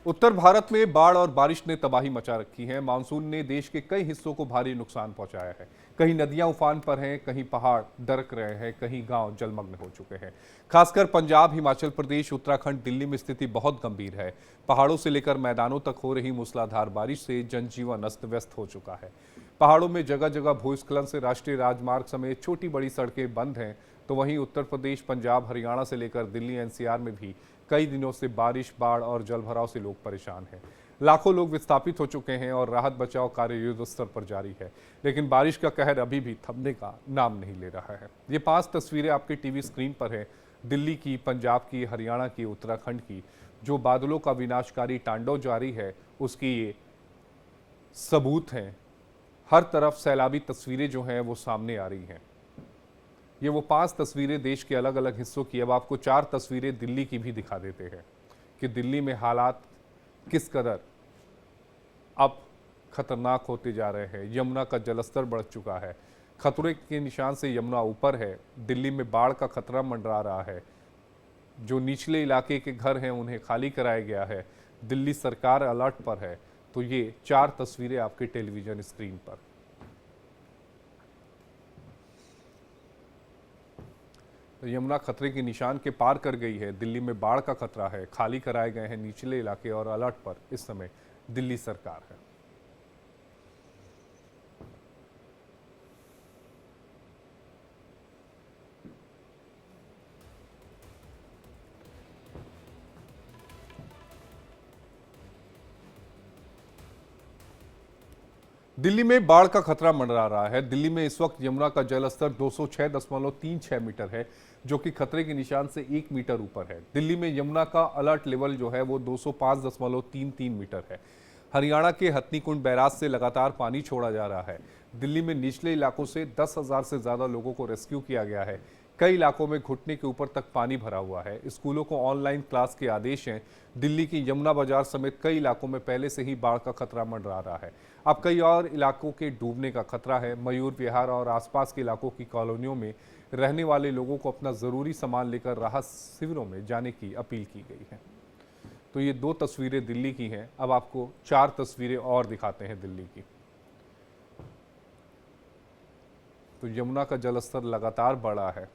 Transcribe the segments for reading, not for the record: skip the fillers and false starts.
उत्तर भारत में बाढ़ और बारिश ने तबाही मचा रखी है। मानसून ने देश के कई हिस्सों को भारी नुकसान पहुंचाया है। कहीं नदियां उफान पर हैं, कहीं पहाड़ दरक रहे हैं, कहीं गांव जलमग्न हो चुके हैं। खासकर पंजाब, हिमाचल प्रदेश, उत्तराखंड, दिल्ली में स्थिति बहुत गंभीर है। पहाड़ों से लेकर मैदानों तक हो रही मूसलाधार बारिश से जनजीवन अस्त व्यस्त हो चुका है। पहाड़ों में जगह जगह भूस्खलन से राष्ट्रीय राजमार्ग समेत छोटी बड़ी सड़कें बंद हैं, तो वहीं उत्तर प्रदेश, पंजाब, हरियाणा से लेकर दिल्ली एनसीआर में भी कई दिनों से बारिश, बाढ़ और जलभराव से लोग परेशान हैं। लाखों लोग विस्थापित हो चुके हैं और राहत बचाव कार्य युद्ध स्तर पर जारी है, लेकिन बारिश का कहर अभी भी थमने का नाम नहीं ले रहा है। ये 5 तस्वीरें आपके टीवी स्क्रीन पर हैं। दिल्ली की, पंजाब की, हरियाणा की, उत्तराखंड की। जो बादलों का विनाशकारी तांडव जारी है, उसकी ये सबूत हैं। हर तरफ सैलाबी तस्वीरें जो हैं वो सामने आ रही हैं। ये वो 5 तस्वीरें देश के अलग अलग हिस्सों की। अब आपको 4 तस्वीरें दिल्ली की भी दिखा देते हैं कि दिल्ली में हालात किस कदर अब खतरनाक होते जा रहे हैं। यमुना का जलस्तर बढ़ चुका है। खतरे के निशान से यमुना ऊपर है। दिल्ली में बाढ़ का खतरा मंडरा रहा है। जो निचले इलाके के घर हैं उन्हें खाली कराया गया है। दिल्ली सरकार अलर्ट पर है। तो ये 4 तस्वीरें आपके टेलीविजन स्क्रीन पर। यमुना खतरे के निशान के पार कर गई है। दिल्ली में बाढ़ का खतरा है। खाली कराए गए हैं निचले इलाके और अलर्ट पर इस समय दिल्ली सरकार है। दिल्ली में बाढ़ का खतरा मंडरा रहा है। दिल्ली में इस वक्त यमुना का जलस्तर 206.36 मीटर है, जो कि खतरे के निशान से 1 मीटर ऊपर है। दिल्ली में यमुना का अलर्ट लेवल जो है वो 205.33 मीटर है। हरियाणा के हथनीकुंड बैराज से लगातार पानी छोड़ा जा रहा है। दिल्ली में निचले इलाकों से 10,000 से ज्यादा लोगों को रेस्क्यू किया गया है। कई इलाकों में घुटने के ऊपर तक पानी भरा हुआ है। स्कूलों को ऑनलाइन क्लास के आदेश हैं। दिल्ली की यमुना बाजार समेत कई इलाकों में पहले से ही बाढ़ का खतरा मंडरा रहा है। अब कई और इलाकों के डूबने का खतरा है। मयूर विहार और आसपास के इलाकों की कॉलोनियों में रहने वाले लोगों को अपना जरूरी सामान लेकर राहत शिविरों में जाने की अपील की गई है। तो ये 2 तस्वीरें दिल्ली की हैं। अब आपको 4 तस्वीरें और दिखाते हैं दिल्ली की। तो यमुना का जलस्तर लगातार बढ़ा है।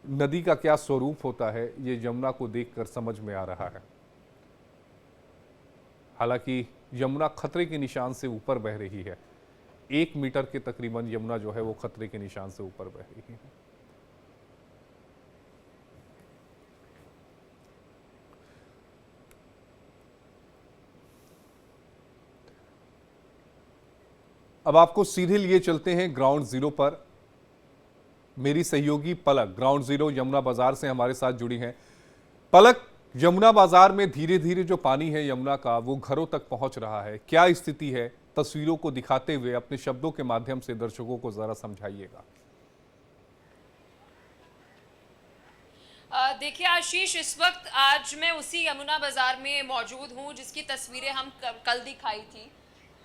नदी का क्या स्वरूप होता है ये यमुना को देखकर समझ में आ रहा है। हालांकि यमुना खतरे के निशान से ऊपर बह रही है। 1 मीटर के तकरीबन यमुना जो है वो खतरे के निशान से ऊपर बह रही है। अब आपको सीधे लिए चलते हैं ग्राउंड जीरो पर। मेरी सहयोगी पलक ग्राउंड जीरो यमुना बाजार से हमारे साथ जुड़ी हैं। पलक, यमुना बाजार में धीरे धीरे जो पानी है यमुना का वो घरों तक पहुंच रहा है। क्या स्थिति है? तस्वीरों को दिखाते हुए अपने शब्दों के माध्यम से दर्शकों को जरा समझाइएगा। देखिए आशीष, इस वक्त आज मैं उसी यमुना बाजार में मौजूद हूँ जिसकी तस्वीरें हम कल दिखाई थी।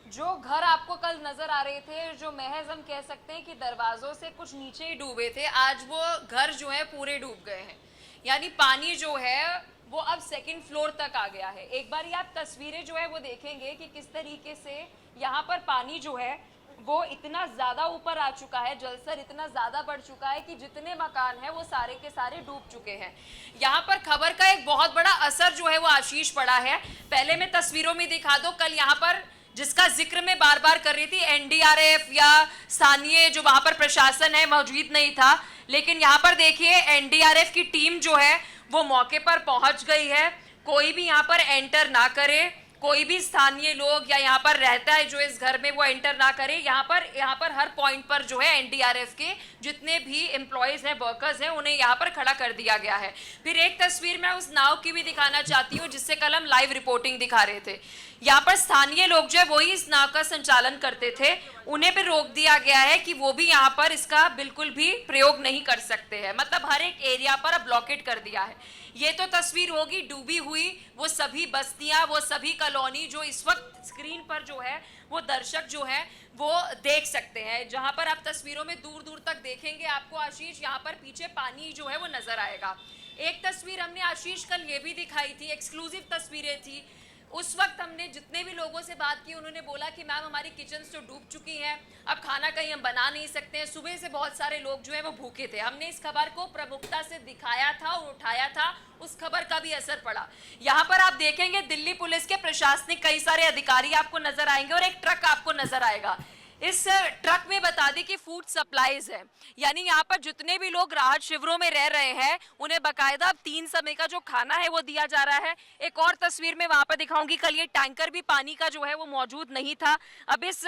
जो घर आपको कल नजर आ रहे थे, जो महज हम कह सकते हैं कि दरवाजों से कुछ नीचे ही डूबे थे, आज वो घर जो है पूरे डूब गए हैं। यानी पानी जो है वो अब 2nd फ्लोर तक आ गया है। एक बार आप तस्वीरें जो है वो देखेंगे कि किस तरीके से यहाँ पर पानी जो है वो इतना ज्यादा ऊपर आ चुका है, जलस्तर इतना ज्यादा बढ़ चुका है कि जितने मकान हैं वो सारे के सारे डूब चुके हैं। यहाँ पर खबर का एक बहुत बड़ा असर जो है वो आशीष पड़ा है। पहले मैं तस्वीरों में दिखा दो, कल यहाँ पर जिसका जिक्र मैं बार बार कर रही थी, एनडीआरएफ या स्थानीय जो वहां पर प्रशासन है मौजूद नहीं था, लेकिन यहाँ पर देखिए एनडीआरएफ की टीम जो है वो मौके पर पहुंच गई है। कोई भी यहाँ पर एंटर ना करे, कोई भी स्थानीय लोग या यहाँ पर रहता है जो इस घर में वो एंटर ना करे। यहाँ पर हर पॉइंट पर जो है एनडीआरएफ के जितने भी एम्प्लॉयज हैं, वर्कर्स हैं, उन्हें यहाँ पर खड़ा कर दिया गया है। फिर एक तस्वीर मैं उस नाव की भी दिखाना चाहती हूँ जिससे कल हम लाइव रिपोर्टिंग दिखा रहे थे। यहाँ पर स्थानीय लोग जो है वही इस नाव का संचालन करते थे, उन्हें भी रोक दिया गया है कि वो भी यहाँ पर इसका बिल्कुल भी प्रयोग नहीं कर सकते हैं। मतलब हर एक एरिया पर अब ब्लॉकेट कर दिया है। ये तो तस्वीर होगी डूबी हुई वो सभी बस्तियां, वो सभी कॉलोनी जो इस वक्त स्क्रीन पर जो है वो दर्शक जो है वो देख सकते हैं। जहां पर आप तस्वीरों में दूर दूर तक देखेंगे आपको आशीष, यहाँ पर पीछे पानी जो है वो नजर आएगा। एक तस्वीर हमने आशीष कल ये भी दिखाई थी, एक्सक्लूसिव तस्वीरें थी। उस वक्त हमने जितने भी लोगों से बात की उन्होंने बोला कि मैम हमारी किचन तो डूब चुकी हैं, अब खाना कहीं हम बना नहीं सकते हैं। सुबह से बहुत सारे लोग जो है वो भूखे थे। हमने इस खबर को प्रमुखता से दिखाया था और उठाया था, उस खबर का भी असर पड़ा। यहाँ पर आप देखेंगे दिल्ली पुलिस के प्रशासनिक कई सारे अधिकारी आपको नजर आएंगे और एक ट्रक आपको नजर आएगा। इस ट्रक में बता दें कि फूड सप्लाईज है, यानी यहाँ पर जितने भी लोग राहत शिविरों में रह रहे हैं उन्हें बकायदा 3 समय का जो खाना है वो दिया जा रहा है। एक और तस्वीर में वहां पर दिखाऊंगी, कल ये टैंकर भी पानी का जो है वो मौजूद नहीं था। अब इस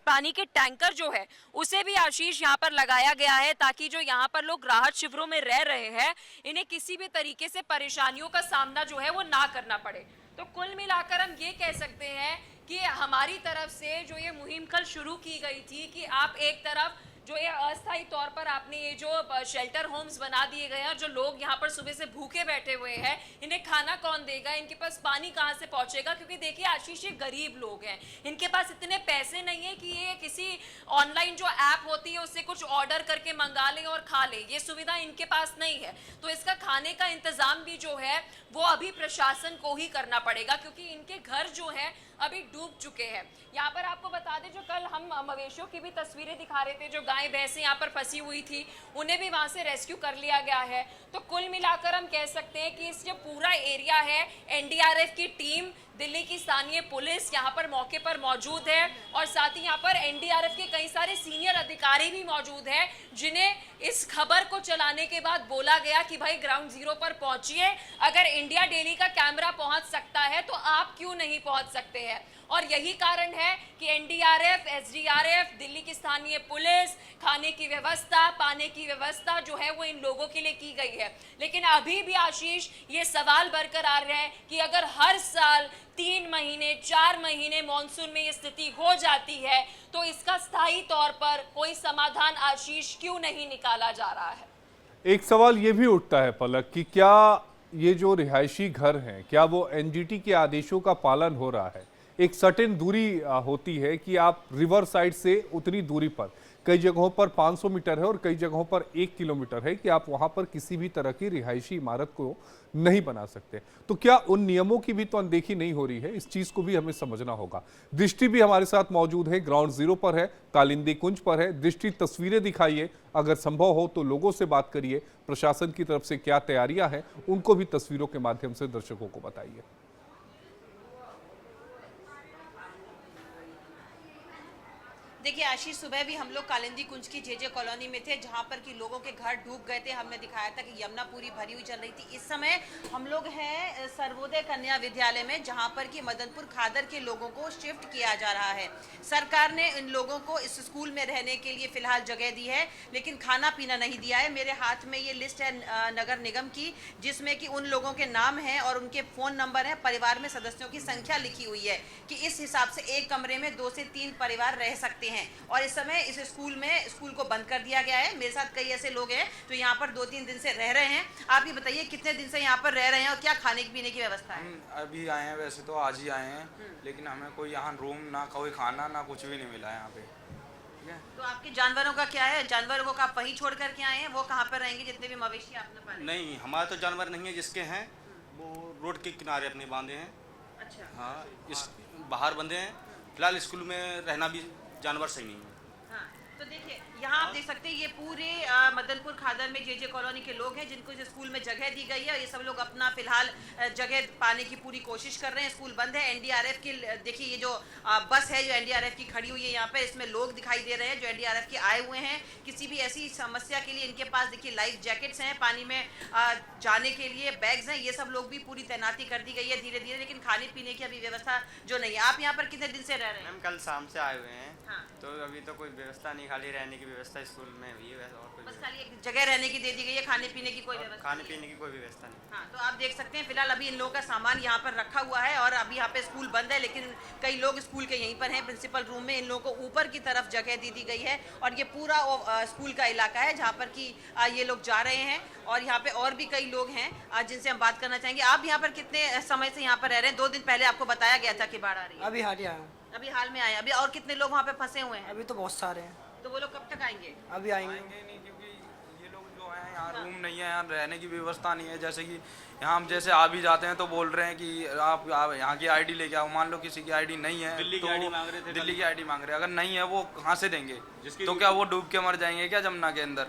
पानी के टैंकर जो है उसे भी आशीष यहाँ पर लगाया गया है ताकि जो यहाँ पर लोग राहत शिविरों में रह रहे हैं इन्हें किसी भी तरीके से परेशानियों का सामना जो है वो ना करना पड़े। तो कुल मिलाकर हम ये कह सकते हैं कि हमारी तरफ से जो ये मुहिम कल शुरू की गई थी कि आप एक तरफ जो ये अस्थायी तौर पर आपने ये जो शेल्टर होम्स बना दिए गए हैं और जो लोग यहाँ पर सुबह से भूखे बैठे हुए हैं इन्हें खाना कौन देगा, इनके पास पानी कहाँ से पहुँचेगा, क्योंकि देखिए आशीष ये गरीब लोग हैं, इनके पास इतने पैसे नहीं है कि ये किसी ऑनलाइन जो ऐप होती है उससे कुछ ऑर्डर करके मंगा लें और खा लें, ये सुविधा इनके पास नहीं है। तो इसका खाने का इंतजाम भी जो है वो अभी प्रशासन को ही करना पड़ेगा क्योंकि इनके घर जो है अभी डूब चुके हैं। यहाँ पर आपको बता दें जो कल हम मवेशियों की भी तस्वीरें दिखा रहे थे, जो गाय भैंसें यहाँ पर फंसी हुई थी उन्हें भी वहां से रेस्क्यू कर लिया गया है। तो कुल मिलाकर हम कह सकते हैं कि इस जो पूरा एरिया है एनडीआरएफ की टीम, दिल्ली की स्थानीय पुलिस यहाँ पर मौके पर मौजूद है और साथ ही यहाँ पर एनडीआरएफ के कई सारे सीनियर अधिकारी भी मौजूद हैं जिन्हें इस खबर को चलाने के बाद बोला गया कि भाई ग्राउंड जीरो पर पहुंचिए, अगर इंडिया डेली का कैमरा पहुंच सकता है तो आप क्यों नहीं पहुंच सकते हैं। और यही कारण है कि एनडीआरएफ, एसडीआरएफ, दिल्ली की स्थानीय पुलिस, खाने की व्यवस्था, पानी की व्यवस्था जो है वो इन लोगों के लिए की गई है। लेकिन अभी भी आशीष ये सवाल बरकरार है कि अगर हर साल 3 महीने 4 महीने मॉनसून में ये स्थिति हो जाती है तो इसका स्थायी तौर पर कोई समाधान आशीष क्यों नहीं निकाला जा रहा है। एक सवाल ये भी उठता है पलक कि क्या ये जो रिहायशी घर हैं क्या वो एनजीटी के आदेशों का पालन हो रहा है। एक सर्टेन दूरी होती है कि आप रिवर साइड से उतनी दूरी पर, कई जगहों पर 500 मीटर है और कई जगहों पर 1 किलोमीटर है कि आप वहां पर किसी भी तरह की रिहायशी इमारत को नहीं बना सकते। तो क्या उन नियमों की भी तो अनदेखी नहीं हो रही है, इस चीज को भी हमें समझना होगा। दृष्टि भी हमारे साथ मौजूद है, ग्राउंड जीरो पर है, कालिंदी कुंज पर है। दृष्टि, तस्वीरें दिखाइए, अगर संभव हो तो लोगों से बात करिए, प्रशासन की तरफ से क्या तैयारियां हैं उनको भी तस्वीरों के माध्यम से दर्शकों को बताइए। देखिए आशीष, सुबह भी हम लोग कालिंदी कुंज की जेजे कॉलोनी में थे जहां पर कि लोगों के घर डूब गए थे। हमने दिखाया था कि यमुनापुरी भरी हुई चल रही थी। इस समय हम लोग हैं सर्वोदय कन्या विद्यालय में जहां पर कि मदनपुर खादर के लोगों को शिफ्ट किया जा रहा है। सरकार ने इन लोगों को इस स्कूल में रहने के लिए फिलहाल जगह दी है लेकिन खाना पीना नहीं दिया है। मेरे हाथ में ये लिस्ट है नगर निगम की जिसमें कि उन लोगों के नाम हैं और उनके फ़ोन नंबर हैं, परिवार में सदस्यों की संख्या लिखी हुई है कि इस हिसाब से एक कमरे में 2 से 3 परिवार रह सकते हैं। और इस समय इस स्कूल को बंद कर दिया गया है। मेरे साथ कई ऐसे लोग हैं जो यहाँ पर 2-3 दिन से रह रहे हैं। आप ये बताइए कितने दिन से यहाँ पर रह रहे हैं और क्या खाने पीने की व्यवस्था है? हम अभी आए हैं, वैसे तो आज ही आए हैं लेकिन हमें कोई यहाँ रूम ना कोई खाना ना कुछ भी नहीं मिला है यहाँ पे। ठीक है, तो आपके जानवरों का क्या है? जानवरों को आप वहीं छोड़ करके आए हैं, वो कहाँ पर रहेंगे जितने भी मवेशी आपने पाले? नहीं, हमारे तो जानवर नहीं है, जिसके हैं वो रोड के किनारे अपने बांधे हैं। अच्छा। हाँ, इस बाहर बंधे हैं। फिलहाल स्कूल में रहना भी जानवर सही नहीं है। हाँ, तो देखिए यहाँ आप देख सकते हैं ये पूरे मदनपुर खादर में जेजे कॉलोनी के लोग हैं जिनको इस स्कूल में जगह दी गई है। ये सब लोग अपना फिलहाल जगह पाने की पूरी कोशिश कर रहे हैं। स्कूल बंद है। एनडीआरएफ की देखिए ये जो बस है जो एनडीआरएफ की खड़ी हुई है यहाँ पे, इसमें लोग दिखाई दे रहे हैं जो एनडीआरएफ के आए हुए हैं। किसी भी ऐसी समस्या के लिए इनके पास देखिए लाइफ जैकेट्स हैं, पानी में जाने के लिए बैग्स हैं, ये सब लोग भी पूरी तैनाती कर दी गई है धीरे धीरे। लेकिन खाने पीने की अभी व्यवस्था जो नहीं है। आप यहाँ पर कितने दिन से रह रहे हैं? हम कल शाम से आए हुए हैं। हाँ। तो अभी तो कोई व्यवस्था नहीं, खाली रहने की व्यवस्था स्कूल में हुई है और कोई बस खाली एक जगह रहने की दे दी गई है, खाने पीने की कोई व्यवस्था खाने नहीं है। पीने की कोई व्यवस्था नहीं। हाँ, तो आप देख सकते हैं फिलहाल अभी इन लोगों का सामान यहाँ पर रखा हुआ है और अभी यहाँ पे स्कूल बंद है लेकिन कई लोग स्कूल के यहीं पर हैं प्रिंसिपल रूम में। इन लोगों को ऊपर की तरफ जगह दी गई है और ये पूरा स्कूल का इलाका है जहाँ पर कि ये लोग जा रहे हैं। और यहाँ पे और भी कई लोग हैं जिनसे हम बात करना चाहेंगे। आप यहाँ पर कितने समय से यहाँ पर रह रहे हैं? 2 दिन पहले आपको बताया गया था कि बाढ़ आ रही है। अभी हाल ही आया हूँ। अभी हाल में आए। अभी और कितने लोग वहाँ पे फंसे हुए हैं? अभी तो बहुत सारे हैं। तो वो लोग कब तक आएंगे? अभी आएंगे। नहीं, क्योंकि ये लोग जो हैं, यहाँ रूम नहीं है, यहाँ रहने की व्यवस्था नहीं है। जैसे कि यहाँ हम जैसे आ भी जाते हैं तो बोल रहे हैं कि आप यहाँ की आईडी लेके आओ। मान लो किसी की आईडी नहीं है, दिल्ली की तो आईडी मांग रहे थे, दिल्ली की आईडी मांग रहे हैं, अगर नहीं है वो कहाँ से देंगे? जिसकी तो क्या वो डूब के मर जाएंगे क्या जमुना के अंदर?